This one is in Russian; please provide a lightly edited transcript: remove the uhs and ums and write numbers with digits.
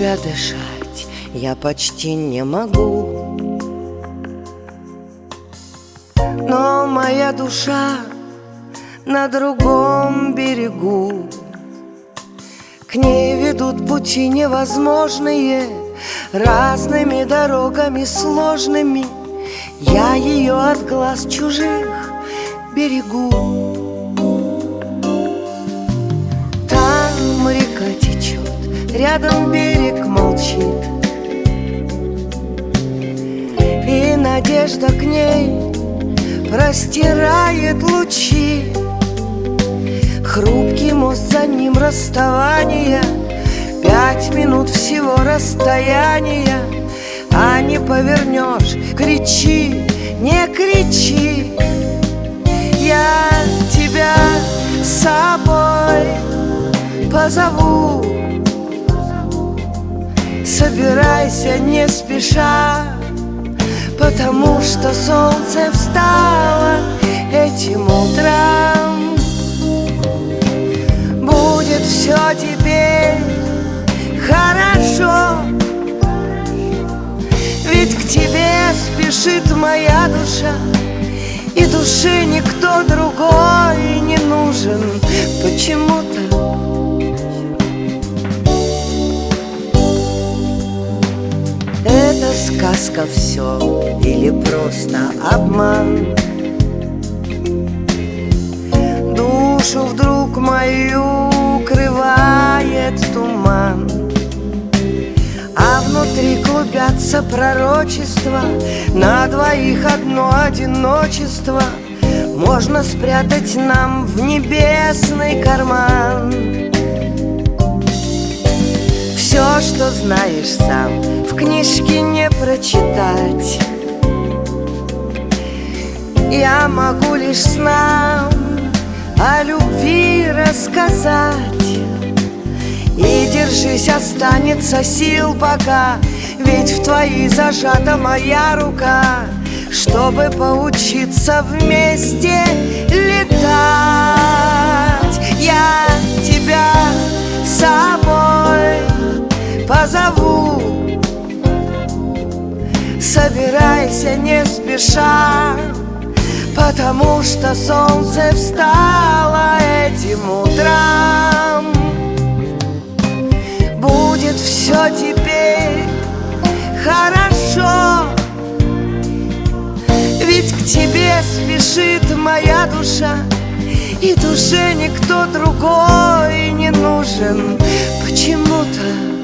тебя дышать я почти не могу, но моя душа на другом берегу. К ней ведут пути невозможные, разными дорогами сложными. Я ее от глаз чужих берегу. Там река течет, рядом берег молчит, и надежда к ней простирает лучи. Хрупкий мост, за ним расставание, 5 минут всего расстояния. А не повернешь, кричи, не кричи. Я тебя с собой позову. Собирайся не спеша, потому что солнце встало этим утром. Будет все теперь хорошо, ведь к тебе спешит моя душа, и душе никто другой не нужен почему-то. Это сказка все или просто обман? Душу вдруг мою укрывает туман, а внутри клубятся пророчества. На двоих одно одиночество можно спрятать нам в небесный карман. Все, что знаешь сам, в книжке не прочитать. Я могу лишь снам о любви рассказать. И держись, останется сил пока, ведь в твоей зажата моя рука, чтобы поучиться вместе летать. Я тебя с собой позову. Собирайся не спеша, потому что солнце встало этим утром. Будет все теперь хорошо, ведь к тебе спешит моя душа, и душе никто другой не нужен почему-то.